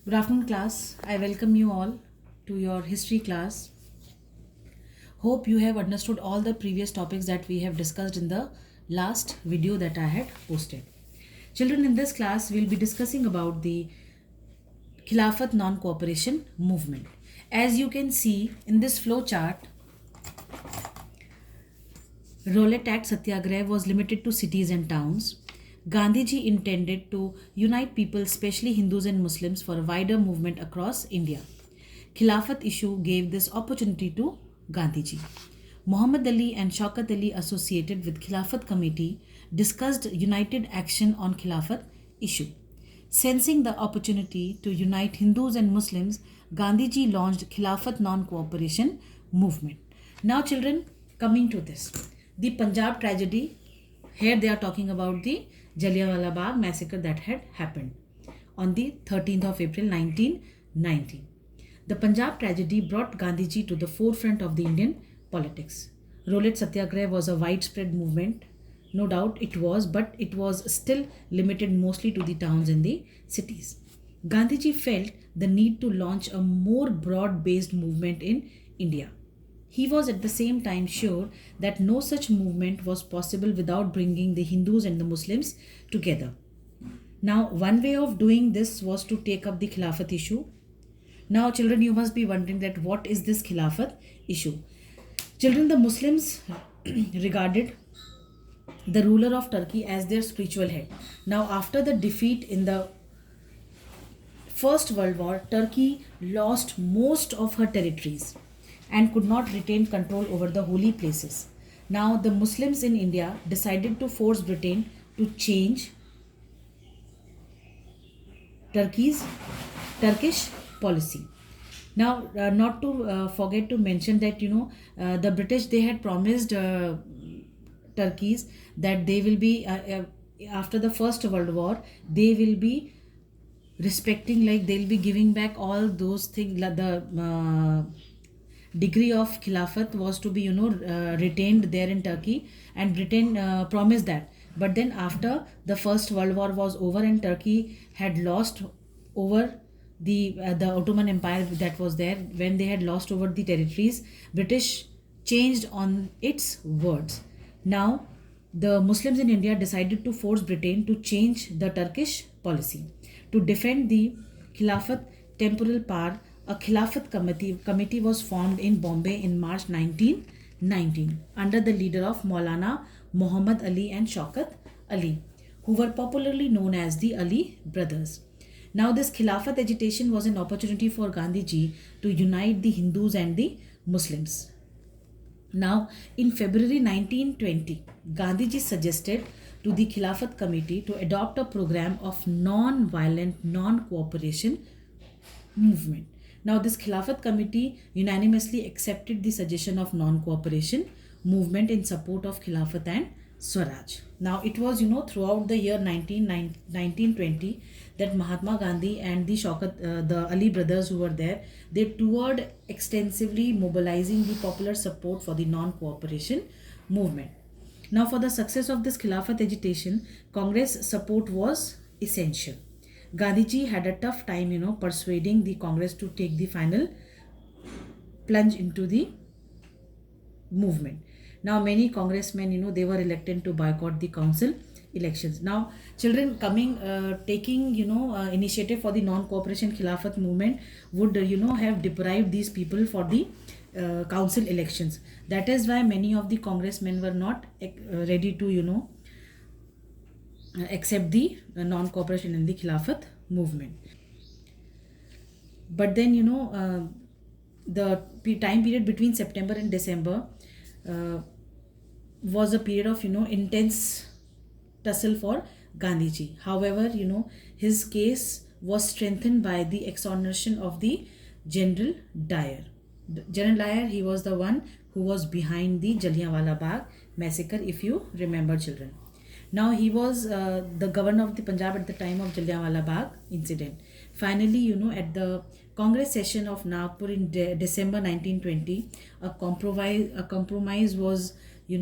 Good afternoon, class. I welcome you all to your history class. Hope you have understood all the previous topics that we have discussed in the last video that I had posted. Children, in this class, we'll be discussing about the Khilafat non-cooperation movement. As you can see in this flow chart, Rowlatt Act Satyagraha was limited to cities and towns. Gandhiji intended to unite people, especially Hindus and Muslims, for a wider movement across India. Khilafat issue gave this opportunity to Gandhiji. Muhammad Ali and Shaukat Ali, associated with Khilafat committee, discussed united action on Khilafat issue. Sensing the opportunity to unite Hindus and Muslims, Gandhiji launched Khilafat non-cooperation movement. Now children, coming to this. The Punjab tragedy, here they are talking about the Jallianwala Bagh massacre that had happened on the 13th of April 1919. The Punjab tragedy brought Gandhiji to the forefront of the Indian politics. Rowlatt Satyagraha was a widespread movement, no doubt it was, but it was still limited mostly to the towns and the cities. Gandhiji felt the need to launch a more broad based movement in India. He was at the same time sure that no such movement was possible without bringing the Hindus and the Muslims together. Now, one way of doing this was to take up the Khilafat issue. Now, children, you must be wondering that what is this Khilafat issue? Children, the Muslims regarded the ruler of Turkey as their spiritual head. Now, after the defeat in the First World War, Turkey lost most of her territories and could not retain control over the holy places. Now, the Muslims in India decided to force Britain to change Turkish policy. Now, not to forget to mention that the British, they had promised Turkeys that they will be after the First World War, they will be respecting, like they'll be giving back all those things. The degree of Khilafat was to be retained there in Turkey, and Britain promised that. But then after the First World War was over and Turkey had lost over the Ottoman Empire that was there, when they had lost over the territories, British changed on its words. Now the Muslims in India decided to force Britain to change the Turkish policy. To defend the Khilafat temporal power, a Khilafat committee was formed in Bombay in March 1919 under the leader of Maulana Muhammad Ali and Shaukat Ali, who were popularly known as the Ali brothers. Now, this Khilafat agitation was an opportunity for Gandhiji to unite the Hindus and the Muslims. Now, in February 1920, Gandhiji suggested to the Khilafat committee to adopt a program of non-violent, non-cooperation movement. Now, this Khilafat committee unanimously accepted the suggestion of non-cooperation movement in support of Khilafat and Swaraj. Now, it was, throughout the year 1920 that Mahatma Gandhi and the Ali brothers who were there, they toured extensively, mobilizing the popular support for the non-cooperation movement. Now, for the success of this Khilafat agitation, Congress support was essential. Gandhiji had a tough time, persuading the Congress to take the final plunge into the movement. Now, many congressmen, they were reluctant to boycott the council elections. Now, children taking, initiative for the non-cooperation Khilafat movement would, have deprived these people for the council elections. That is why many of the congressmen were not ready to, accept the non-cooperation in the Khilafat movement. But then, the time period between September and December was a period of, intense tussle for Gandhiji. However, his case was strengthened by the exoneration of the General Dyer. General Dyer, he was the one who was behind the Jallianwala Bagh massacre, if you remember, children. Now, he was the governor of the Punjab at the time of Jallianwala Bagh incident. Finally, at the Congress session of Nagpur in December 1920, a compromise was